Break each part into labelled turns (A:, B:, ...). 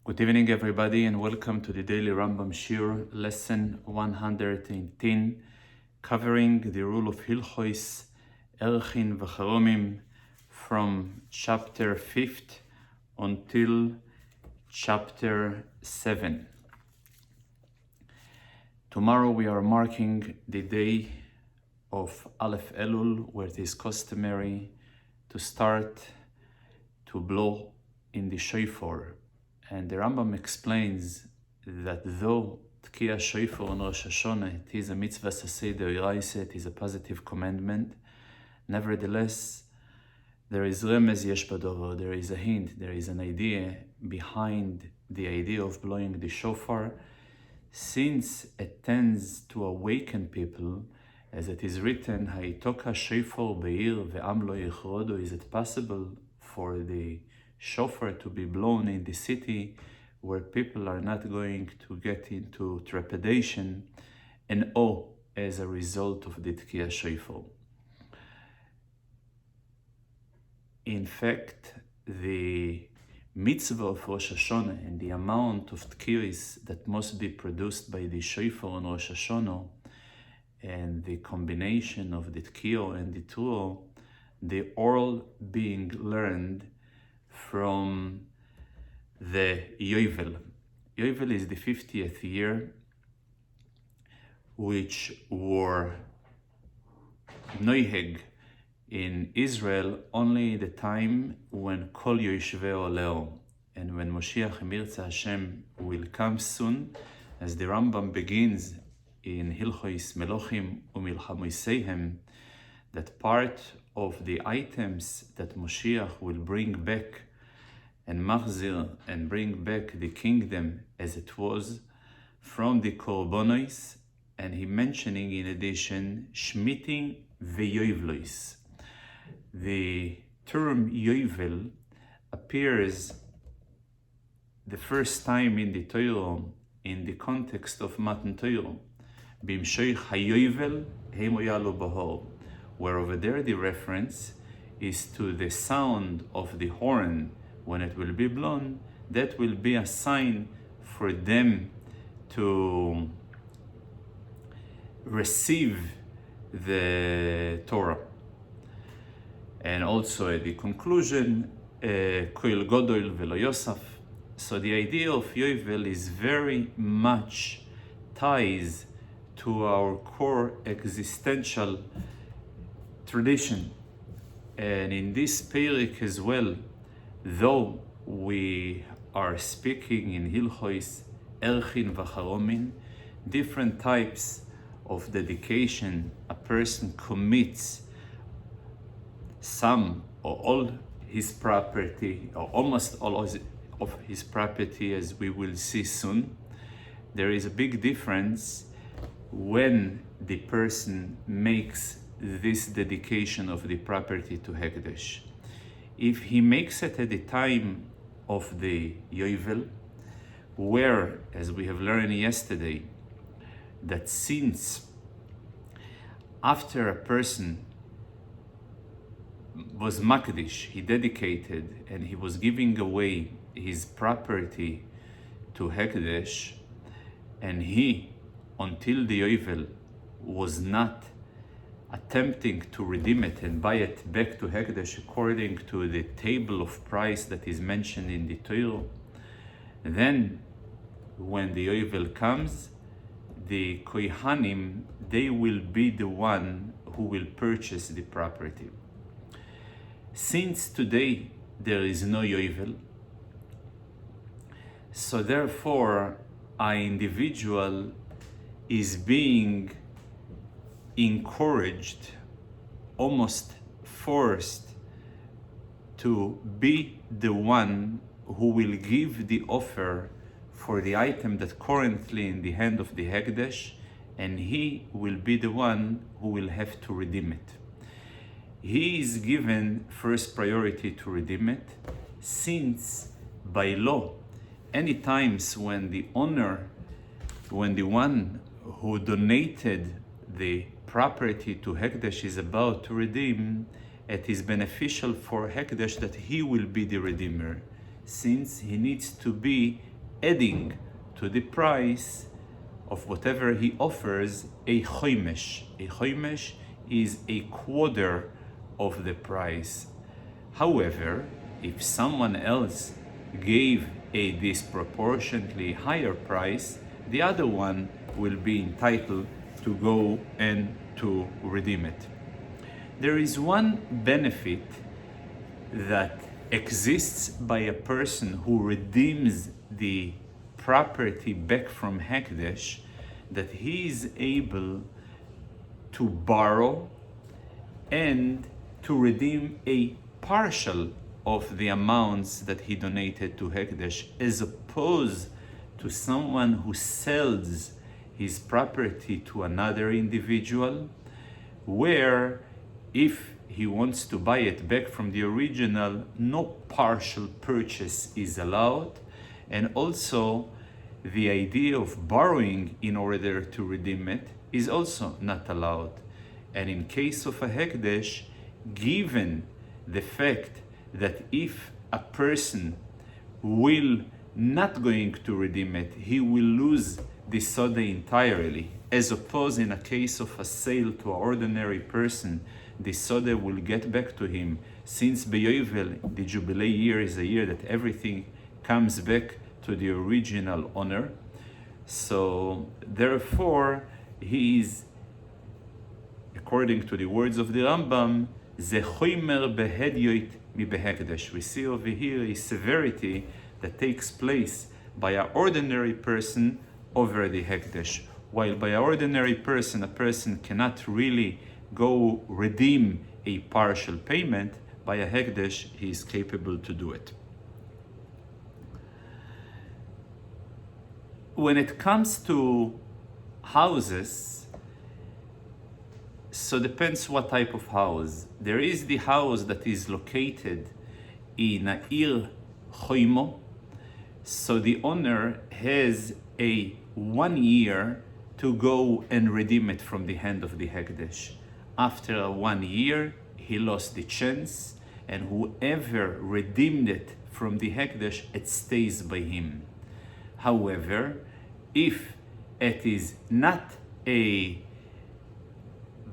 A: Good evening, everybody, and welcome to the daily Rambam Shir, lesson 118, covering the rule of Hilchos, Arachim, Vacharamim, from chapter 5 until chapter 7. Tomorrow we are marking the day of Aleph Elul, where it is customary to start to blow in the shofar. And the Rambam explains that though Tkiya Shofar on Rosh Hashanah, it is a mitzvah saseh deoraisa, it is a positive commandment, nevertheless, there is remez yesh badover, there is a hint, there is an idea behind the idea of blowing the shofar, since it tends to awaken people, as it is written, Ha'itoka shofar be'ir ve'am lo yichrodo. Is it possible for the shofar to be blown in the city where people are not going to get into trepidation and awe as a result of the Tkiya shofar? In fact, the mitzvah of Rosh Hashanah and the amount of tkiyos that must be produced by the shofar on Rosh Hashanah and the combination of the tkiyo and the truo, they all being learned from the Yovel. Yovel is the 50th year, which were noiheg in Israel only the time when Kol Yoshvei Oleo, and when Moshiach Mirza Hashem will come soon, as the Rambam begins in Hilchos Melochim Umilchamoiseihem, that part of the items that Moshiach will bring back and machzir and bring back the kingdom as it was from the korbonos, and he mentioning in addition shmiting ve'yovlois. The term Yovel appears the first time in the Torah in the context of Matan Torah, b'imshoich hayovel heimoyalu bahor, where over there the reference is to the sound of the horn when it will be blown. That will be a sign for them to receive the Torah. And also at the conclusion, Koil Godol Velo Yosef. So the idea of Yovel is very much ties to our core existential tradition. And in this Perek as well, though we are speaking in Hilchos, Arachim, Vacharamim, different types of dedication a person commits, some or all his property, or almost all of his property, as we will see soon. There is a big difference when the person makes this dedication of the property to Hekdesh. If he makes it at the time of the Yovel, where, as we have learned yesterday, that since after a person was Makdish, he dedicated and he was giving away his property to Hekdesh, and he, until the Yovel, was not attempting to redeem it and buy it back to Hekdesh according to the table of price that is mentioned in the Torah, then when the Yovel comes, the Kohanim, they will be the one who will purchase the property. Since today there is no Yovel, so therefore an individual is being encouraged, almost forced, to be the one who will give the offer for the item that currently in the hand of the Hekdesh, and he will be the one who will have to redeem it. He is given first priority to redeem it, since by law, any times when the owner, when the one who donated the property to Hekdesh is about to redeem, it is beneficial for Hekdesh that he will be the redeemer, since he needs to be adding to the price of whatever he offers a chomesh. A chomesh is a quarter of the price. However, if someone else gave a disproportionately higher price, the other one will be entitled to go and to redeem it. There is one benefit that exists by a person who redeems the property back from Hekdesh, that he is able to borrow and to redeem a partial of the amounts that he donated to Hekdesh, as opposed to someone who sells his property to another individual, where if he wants to buy it back from the original, no partial purchase is allowed, and also the idea of borrowing in order to redeem it is also not allowed. And in case of a Hekdesh, given the fact that if a person will not going to redeem it, he will lose the soda entirely, as opposed in a case of a sale to an ordinary person, the soda will get back to him, since Yovel, the Jubilee year, is a year that everything comes back to the original owner. So therefore, he is, according to the words of the Rambam, zechoimer behedyoit mi behekdesh. We see over here a severity that takes place by an ordinary person over the Hekdesh. While by an ordinary person, a person cannot really go redeem a partial payment, by a Hekdesh he is capable to do it. When it comes to houses, so depends what type of house. There is the house that is located in a ir choimo, so the owner has a 1 year to go and redeem it from the hand of the Hekdesh. After 1 year, he lost the chance, and whoever redeemed it from the Hekdesh, it stays by him. However, if it is not a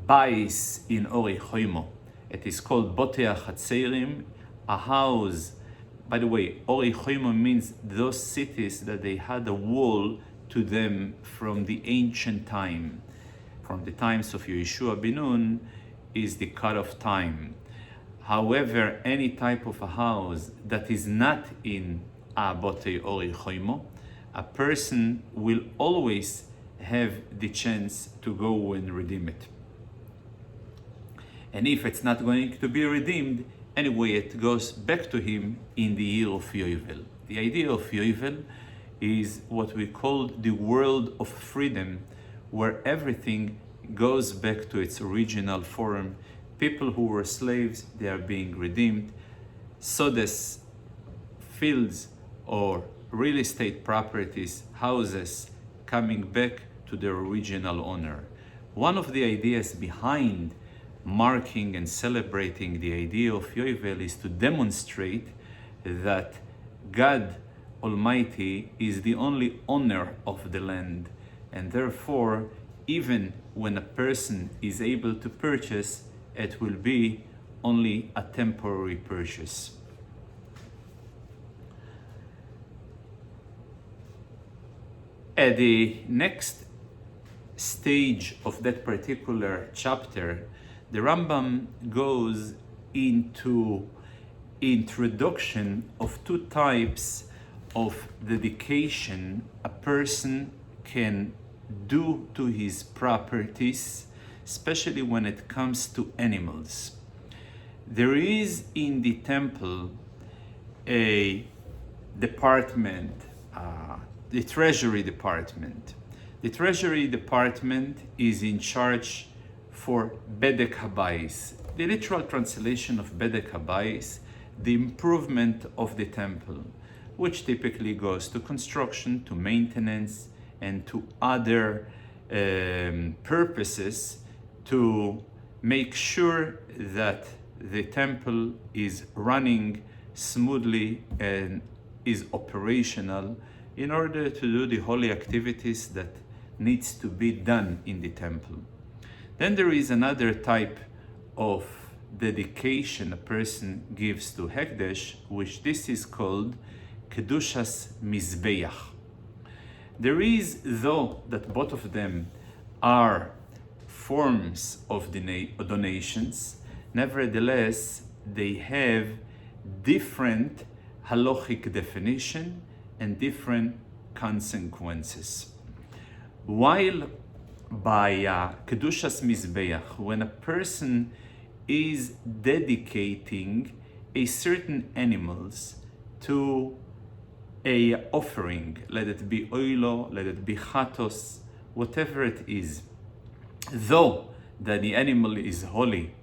A: bais in Ori Choimo, it is called Botei Chatzerim, a house. By the way, Ori Choimo means those cities that they had a wall to them from the ancient time. From the times of Yeshua ben Nun is the cut-off time. However, any type of a house that is not in a Botei Ori Choimo, a person will always have the chance to go and redeem it. And if it's not going to be redeemed, anyway, it goes back to him in the year of Yovel. The idea of Yovel is what we call the world of freedom, where everything goes back to its original form. People who were slaves, they are being redeemed. Sodas, fields, or real estate properties, houses, coming back to their original owner. One of the ideas behind marking and celebrating the idea of Yovel is to demonstrate that God Almighty is the only owner of the land, and therefore, even when a person is able to purchase, it will be only a temporary purchase. At the next stage of that particular chapter, the Rambam goes into introduction of two types of dedication a person can do to his properties, especially when it comes to animals. There is in the temple a department, the treasury department. The treasury department is in charge for Bedek Habayis. The literal translation of Bedek Habayis, the improvement of the temple, which typically goes to construction, to maintenance, and to other purposes to make sure that the temple is running smoothly and is operational in order to do the holy activities that needs to be done in the temple. Then there is another type of dedication a person gives to Hekdesh, which this is called Kedushas Mizbeach. There is, though that both of them are forms of donations, nevertheless they have different halachic definition and different consequences. While by Kedushas Mizbeach, when a person is dedicating a certain animals to a offering, let it be oilo, let it be chatos, whatever it is, though that the animal is holy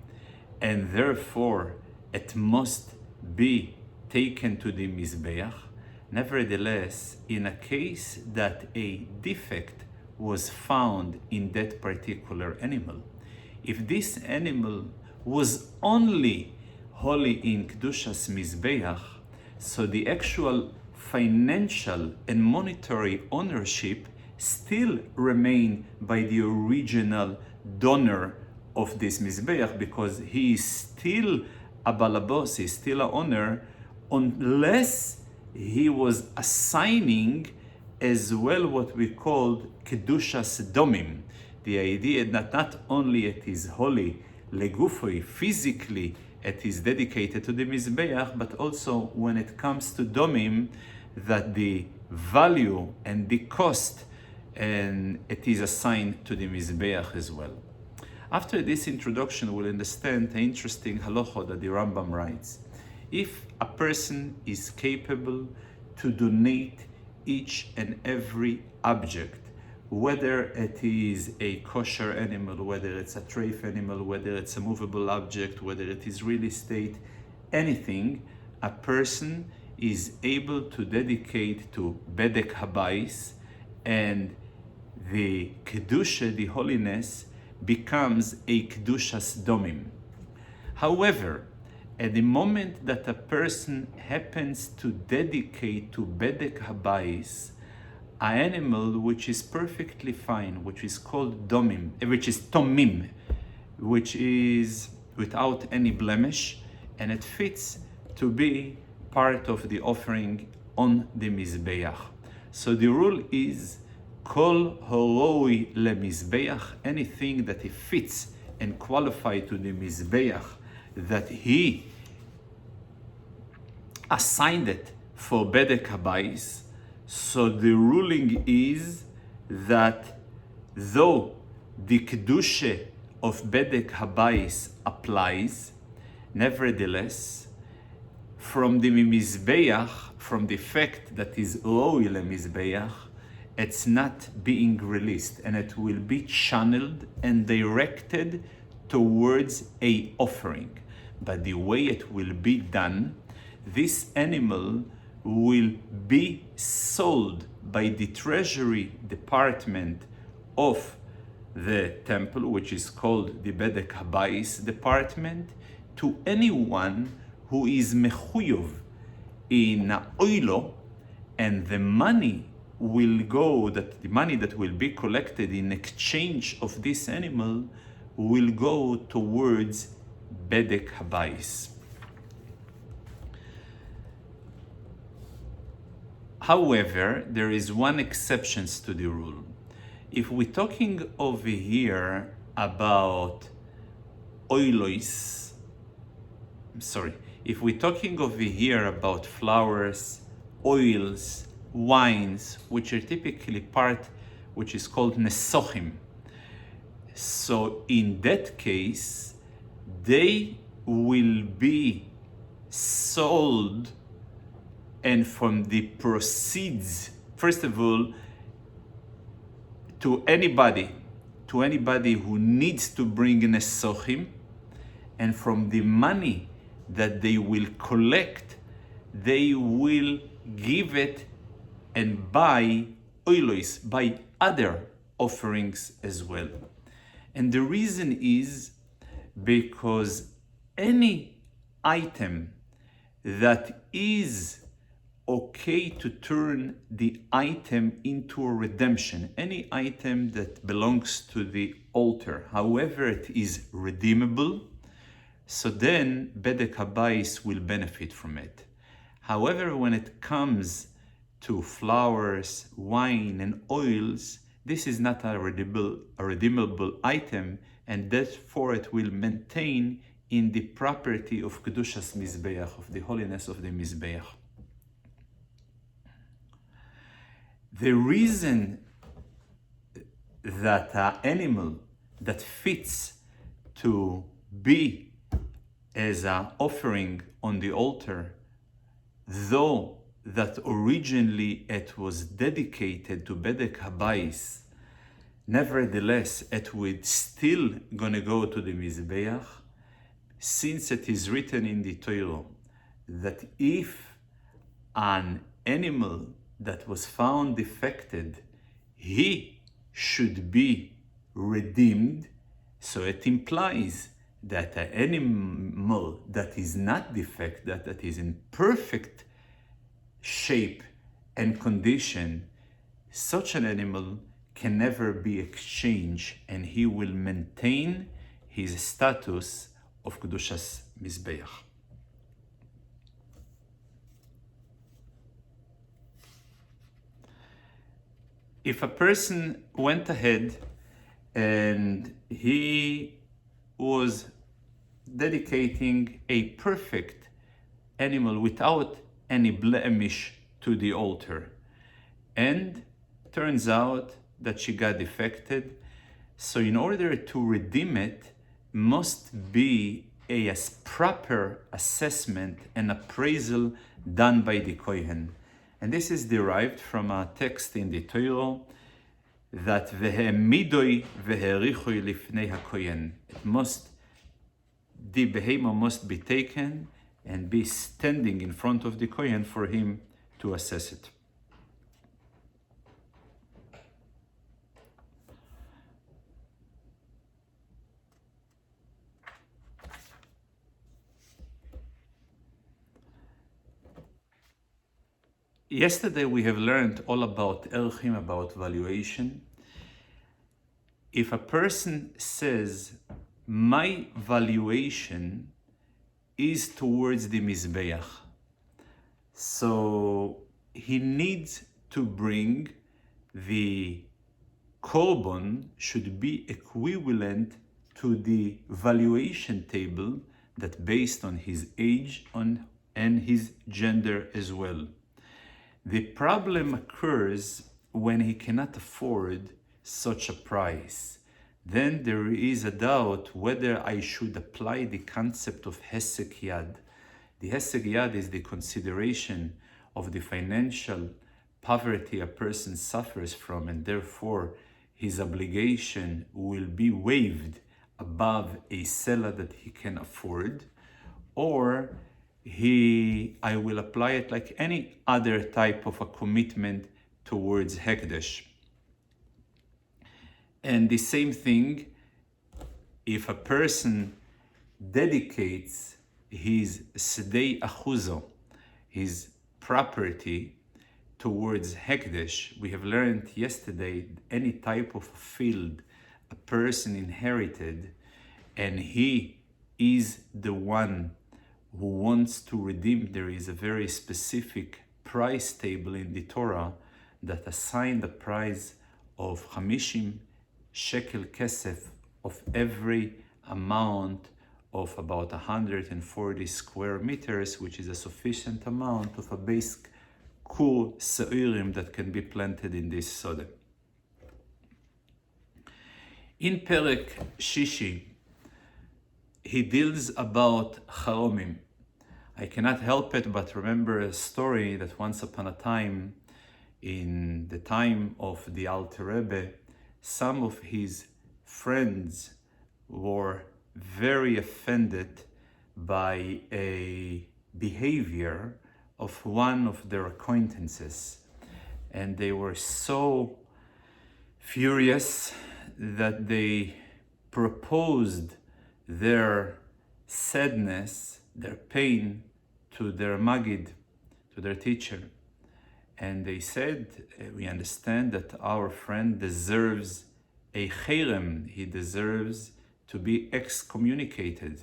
A: and therefore it must be taken to the Mizbeach, nevertheless, in a case that a defect was found in that particular animal, if this animal was only holy in Kedushas Mizbeach, so the actual financial and monetary ownership still remain by the original donor of this Mizbeach, because he is still a balabos, he is still a owner, unless he was assigning as well what we called Kedushas Domim. The idea that not only it is holy legufoi, physically it is dedicated to the Mizbeach, but also when it comes to Domim, that the value and the cost and it is assigned to the Mizbeach as well. After this introduction, we'll understand the interesting halacha that the Rambam writes. If a person is capable to donate each and every object, whether it is a kosher animal, whether it's a treif animal, whether it's a movable object, whether it is real estate, anything, a person is able to dedicate to Bedek Habayis, and the Kedusha, the holiness, becomes a Kedushas Domim. However, at the moment that a person happens to dedicate to Bedek Habayis an animal which is perfectly fine, which is called Domim, which is Tomim, which is without any blemish, and it fits to be part of the offering on the Mizbeach. So the rule is Kol Horoi LeMizbeach, anything that it fits and qualify to the Mizbeach, that he assigned it for Bedek Habayis. So the ruling is that though the Kedusha of Bedek Habayis applies, nevertheless, from the Mizbeach, from the fact that is Roi LeMizbeach, it's not being released, and it will be channeled and directed towards a offering. But the way it will be done, this animal will be sold by the treasury department of the temple, which is called the Bedek Habayis department, to anyone who is mechuyov in oilo, and the money will go, that the money that will be collected in exchange of this animal will go towards Bedek Habayis. However, there is one exception to the rule. If we're talking over here about oilois, if we're talking over here about flowers, oils, wines, which are typically part, which is called nesochim. So in that case, they will be sold, and from the proceeds, first of all, to anybody who needs to bring nesochim, and from the money that they will collect, they will give it and buy oilos, buy other offerings as well. And the reason is because any item that is okay to turn the item into a redemption, any item that belongs to the altar, however it is redeemable, so then Bedek Habayis will benefit from it. However, when it comes to flowers, wine, and oils, this is not a redeemable item, and therefore it will maintain in the property of Kedushas Mizbeach, of the holiness of the Mizbeach. The reason that an animal that fits to be as an offering on the altar, though that originally it was dedicated to Bedek Habayis, nevertheless it would still gonna go to the Mizbeach, since it is written in the Torah that if an animal that was found defected, he should be redeemed, so it implies that an animal that is not defected, that is in perfect shape and condition, such an animal can never be exchanged, and he will maintain his status of Kedushas Mizbeach. If a person went ahead and he was dedicating a perfect animal without any blemish to the altar, and turns out that she got defected, so in order to redeem it, must be a proper assessment and appraisal done by the Kohen. And this is derived from a text in the Torah that v'he'emidoi v'herichoi lifnei hakohen. The behemoth must be taken and be standing in front of the Kohen for him to assess it. Yesterday we have learned all about Arachim, about valuation. If a person says, my valuation is towards the Mizbeach, so he needs to bring the korban should be equivalent to the valuation table that based on his age and his gender as well. The problem occurs when he cannot afford such a price. Then there is a doubt whether I should apply the concept of Hesek Yad. The Hesek Yad is the consideration of the financial poverty a person suffers from, and therefore his obligation will be waived above a seller that he can afford, or I will apply it like any other type of a commitment towards Hekdesh. And the same thing, if a person dedicates his Sedei Achuzo, his property, towards Hekdesh, we have learned yesterday, any type of field a person inherited, and he is the one who wants to redeem, there is a very specific price table in the Torah that assign the price of 50 shekel kesef of every amount of about 140 square meters, which is a sufficient amount of a Bisk kur seirim that can be planted in this sode. In Perek Shishi, he deals about Vacharamim. I cannot help it but remember a story that once upon a time, in the time of the Alter Rebbe, some of his friends were very offended by a behavior of one of their acquaintances. And they were so furious that they proposed their sadness, their pain to their Magid, to their teacher. And they said, we understand that our friend deserves a cherem, he deserves to be excommunicated.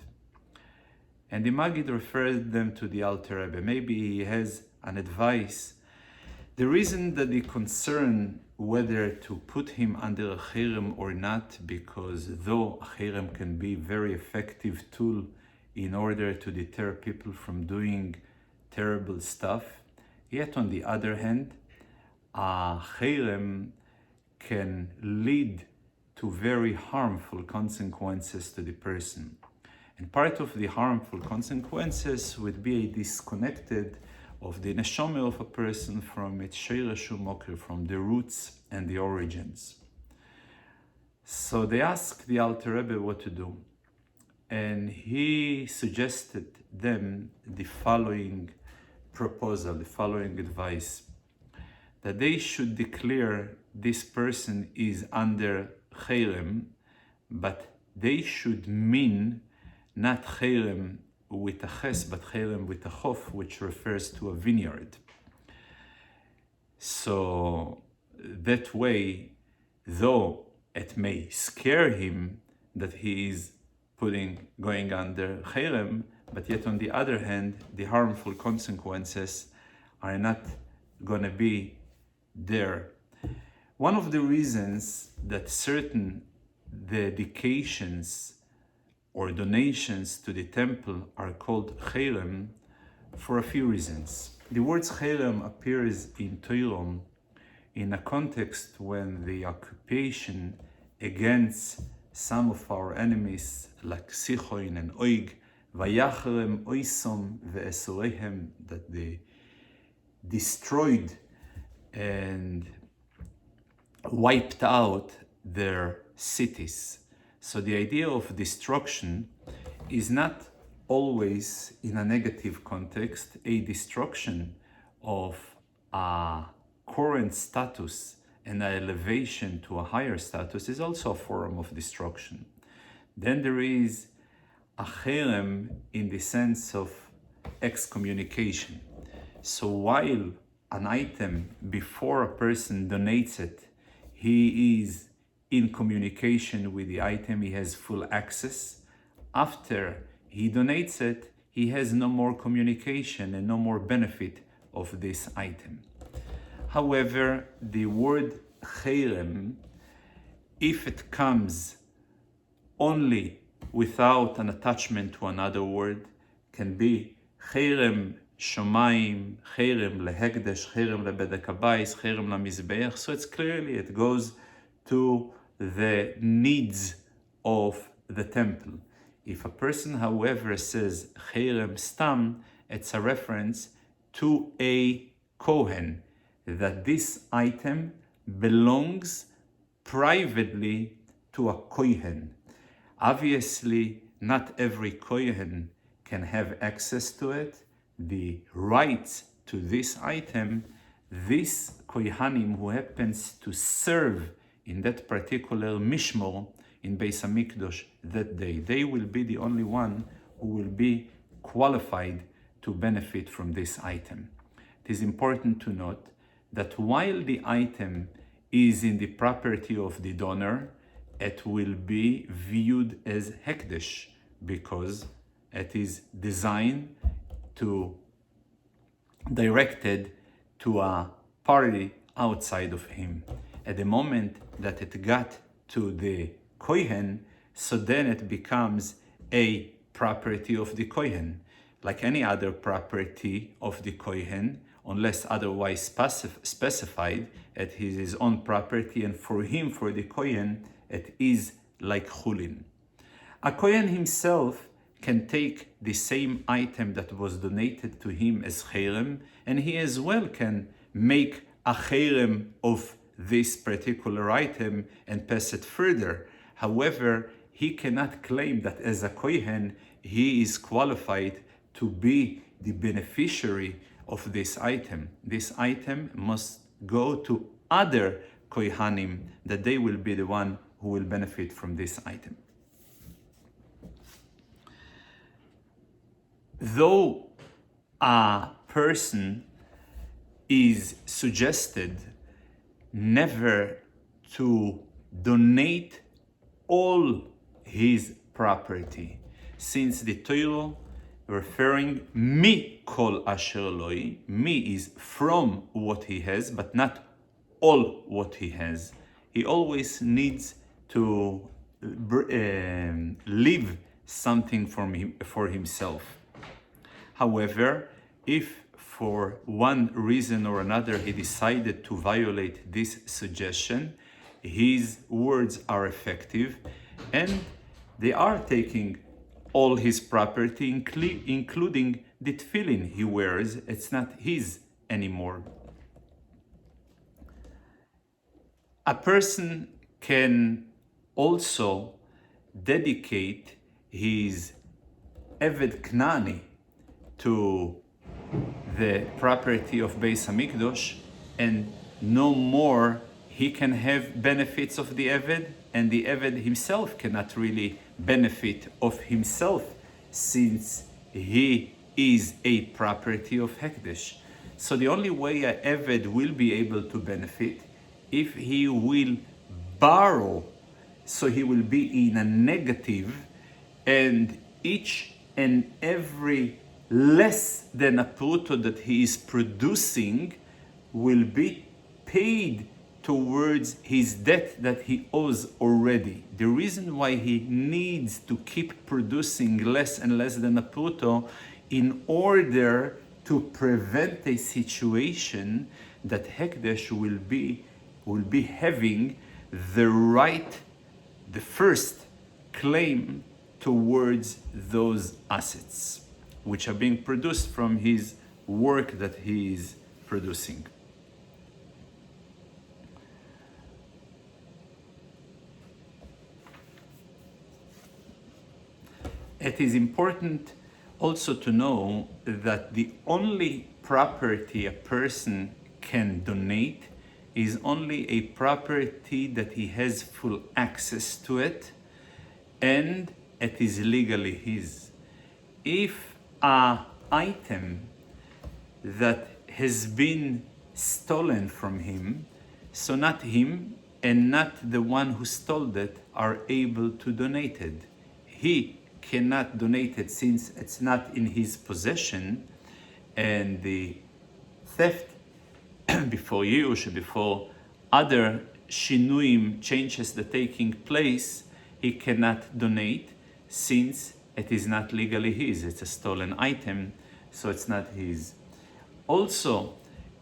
A: And the Maggid referred them to the Alter Rebbe. Maybe he has an advice. The reason that they concern whether to put him under a cherem or not, because though a cherem can be a very effective tool in order to deter people from doing terrible stuff, yet on the other hand, a cherem can lead to very harmful consequences to the person. And part of the harmful consequences would be a disconnected of the neshama of a person from its sheirashu mokir, from the roots and the origins. So they asked the Alter Rebbe what to do. And he suggested them the following proposal, the following advice, that they should declare this person is under cherem, but they should mean not cherem with a ches, but cherem with a chof, which refers to a vineyard. So that way, though it may scare him that he is going under cherem, but yet on the other hand, the harmful consequences are not going to be there. One of the reasons that certain dedications or donations to the temple are called cherem for a few reasons. The word cherem appears in Torah in a context when the occupation against some of our enemies like Sichon and Oig, Vacharamim oisom ve'esorehem, that they destroyed and wiped out their cities. So the idea of destruction is not always in a negative context. A destruction of a current status and an elevation to a higher status is also a form of destruction. Then there is a cherem in the sense of excommunication. So while an item, before a person donates it, he is in communication with the item, he has full access. After he donates it, he has no more communication and no more benefit of this item. However, the word cherem, if it comes only without an attachment to another word, can be cherem shomayim, cherem lehekdesh, cherem lebedek habayis, cherem lamizbeach. So it's clearly, it goes to the needs of the temple. If a person, however, says cherem stam, it's a reference to a kohen, that this item belongs privately to a kohen. Obviously, not every kohen can have access to it. The rights to this item, this kohanim who happens to serve in that particular mishmor in Beis HaMikdash that day, they will be the only one who will be qualified to benefit from this item. It is important to note that while the item is in the property of the donor, it will be viewed as hekdesh because it is designed to directed to a party outside of him. At the moment that it got to the kohen, so then it becomes a property of the kohen, like any other property of the kohen, unless otherwise specified. It is his own property, and for him, for the kohen, it is like chulin. A kohen himself can take the same item that was donated to him as cherem, and he as well can make a cherem of this particular item and pass it further. However, he cannot claim that as a kohen he is qualified to be the beneficiary of this item. This item must go to other kohanim, that they will be the one who will benefit from this item. Though a person is suggested never to donate all his property, since the Torah referring mi kol asher loi, mi is from what he has, but not all what he has. He always needs to leave something for himself. However, if for one reason or another he decided to violate this suggestion, his words are effective and they are taking all his property, including the tefillin he wears. It's not his anymore. A person can also dedicate his Eved Knani to the property of Beis Hamikdosh, and no more he can have benefits of the Eved, and the Eved himself cannot really benefit of himself, since he is a property of Hekdesh. So the only way a Eved will be able to benefit if he will borrow, so he will be in a negative, and each and every less than a pruto that he is producing will be paid towards his debt that he owes already. The reason why he needs to keep producing less and less than a pruto in order to prevent a situation that Hekdesh will be having the right, the first claim towards those assets, which are being produced from his work that he is producing. It is important also to know that the only property a person can donate is only a property that he has full access to it and it is legally his. If an item that has been stolen from him, so not him and not the one who stole it are able to donate it. He cannot donate it since it's not in his possession, and the theft before Yush, before other shinuim, changes that taking place, he cannot donate since it is not legally his. It's a stolen item, so it's not his. Also,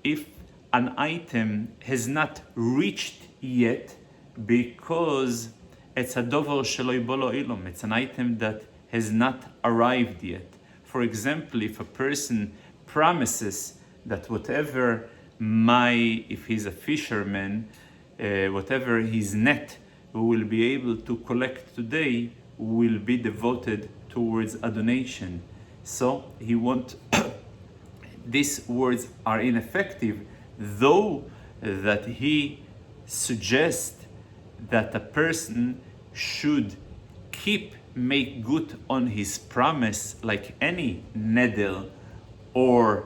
A: if an item has not reached yet because it's a dover sheloi bolo ilum, it's an item that has not arrived yet. For example, if a person promises that whatever if he's a fisherman, whatever his net will be able to collect today will be devoted towards a donation. So he won't, these words are ineffective, though that he suggests that a person should make good on his promise like any nedel or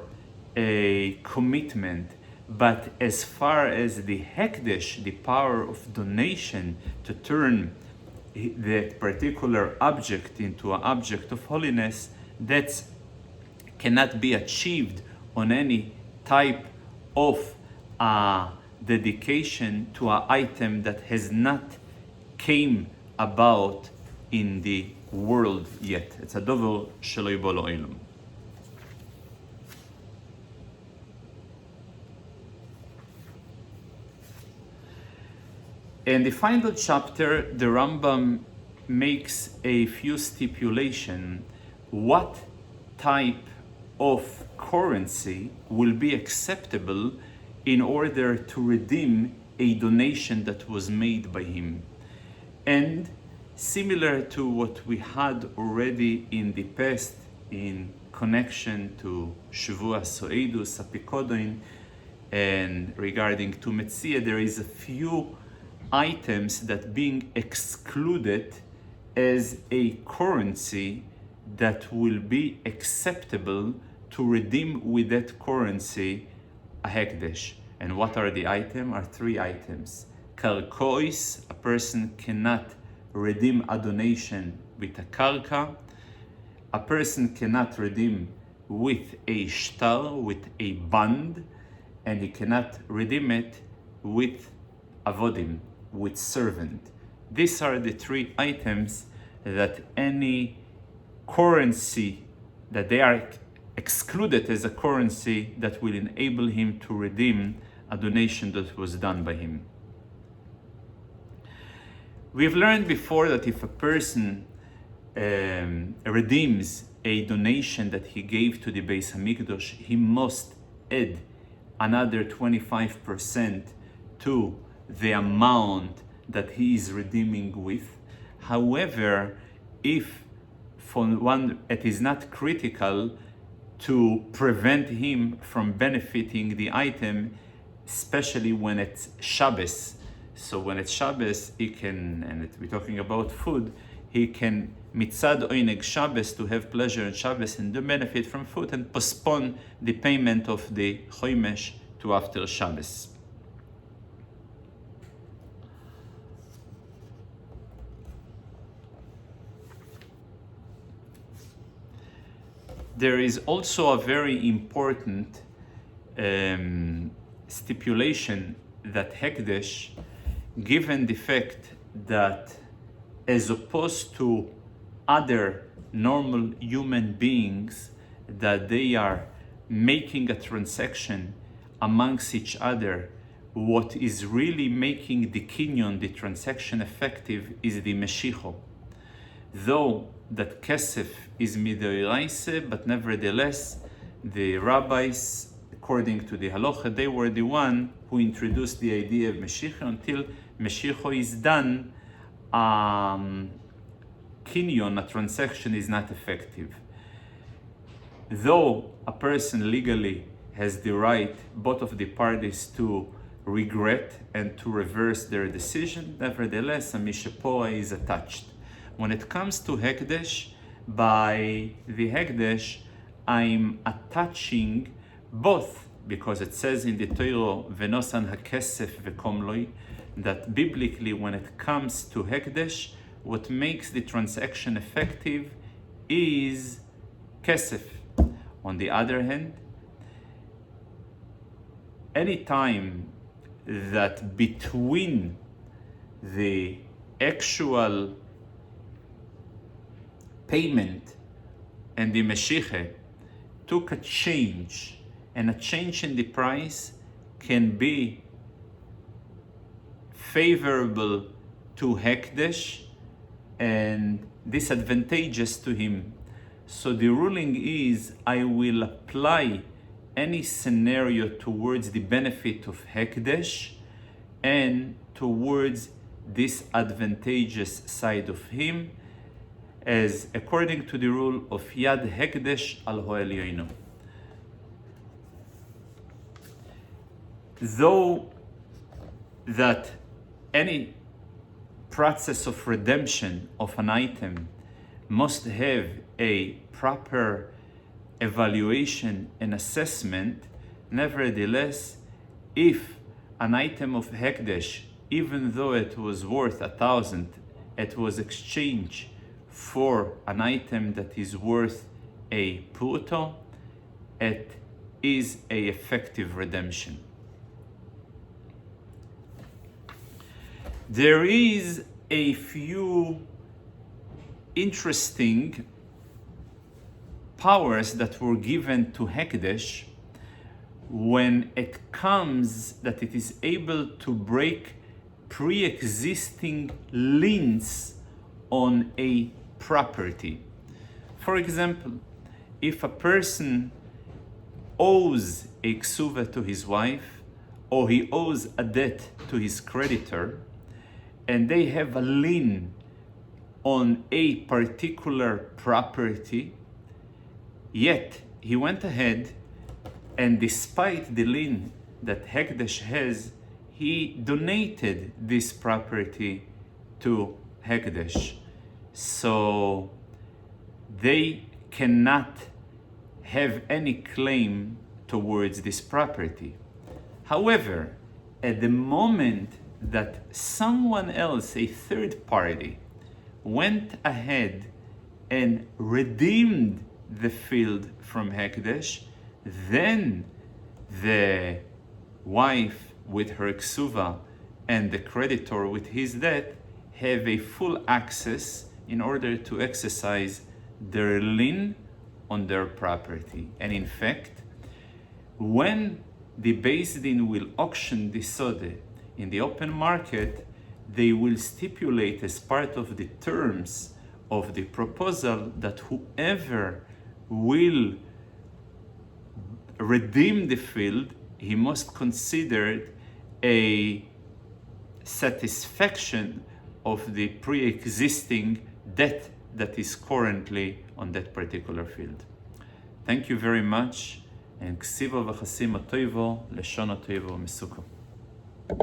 A: a commitment. But as far as the hekdesh, the power of donation to turn the particular object into an object of holiness, that cannot be achieved on any type of dedication to an item that has not came about in the world yet. It's a dover shelo yibolo ilum. In the final chapter, the Rambam makes a few stipulations what type of currency will be acceptable in order to redeem a donation that was made by him. And similar to what we had already in the past in connection to Shavua Soedus Apikodin and regarding to Metzia, there is a few items that being excluded as a currency that will be acceptable to redeem with that currency a hekdesh. And what are the items? Are three items. Karkois, a person cannot redeem a donation with a karka. A person cannot redeem with a shtar, with a bond, and he cannot redeem it with avodim, with servant. These are the three items that any currency, that they are excluded as a currency that will enable him to redeem a donation that was done by him. We've learned before that if a person redeems a donation that he gave to the Beis Hamikdash, he must add another 25% to the amount that he is redeeming with. However, if for one it is not critical to prevent him from benefiting the item, especially when it's Shabbos. So when it's Shabbos, he can, and we're talking about food, he can mitzad oineg Shabbos, to have pleasure in Shabbos and to benefit from food, and postpone the payment of the choimesh to after Shabbos. There is also a very important stipulation that hekdesh, given the fact that as opposed to other normal human beings, that they are making a transaction amongst each other, what is really making the kinyon, the transaction, effective is the meshicho. Though that kesef is midoraise, but nevertheless the rabbis, according to the halacha, they were the one who introduced the idea of meshicho. Until meshicho is done, kinyon, a transaction, is not effective. Though a person legally has the right, both of the parties, to regret and to reverse their decision, nevertheless a mishapora is attached. When it comes to hekdesh, by the hekdesh, I'm attaching both, because it says in the Torah, venosan hakesef vekomloi, that biblically when it comes to hekdesh, what makes the transaction effective is kesef. On the other hand, any time that between the actual payment and the meshiche took a change, and a change in the price can be favorable to hekdesh and disadvantageous to him. So the ruling is, I will apply any scenario towards the benefit of hekdesh and towards this advantageous side of him, as according to the rule of Yad Hekdesh al Ho'elyoinu. Though that any process of redemption of an item must have a proper evaluation and assessment, nevertheless, if an item of hekdesh, even though it was worth 1,000, it was exchanged for an item that is worth a pruto, it is a effective redemption. There is a few interesting powers that were given to hekdesh when it comes that it is able to break pre-existing liens on a property. For example, if a person owes a ksuva to his wife, or he owes a debt to his creditor, and they have a lien on a particular property, yet he went ahead and despite the lien that hekdesh has, he donated this property to hekdesh. So they cannot have any claim towards this property. However, at the moment that someone else, a third party, went ahead and redeemed the field from Hekdesh, then the wife with her ksuva and the creditor with his debt have a full access in order to exercise their lien on their property. And in fact, when the Beis Din will auction the sode in the open market, they will stipulate as part of the terms of the proposal that whoever will redeem the field, he must consider a satisfaction of the pre-existing debt that is currently on that particular field. Thank you very much, and ksiva v'chasim atoivo, leshon atoivo, mesuko.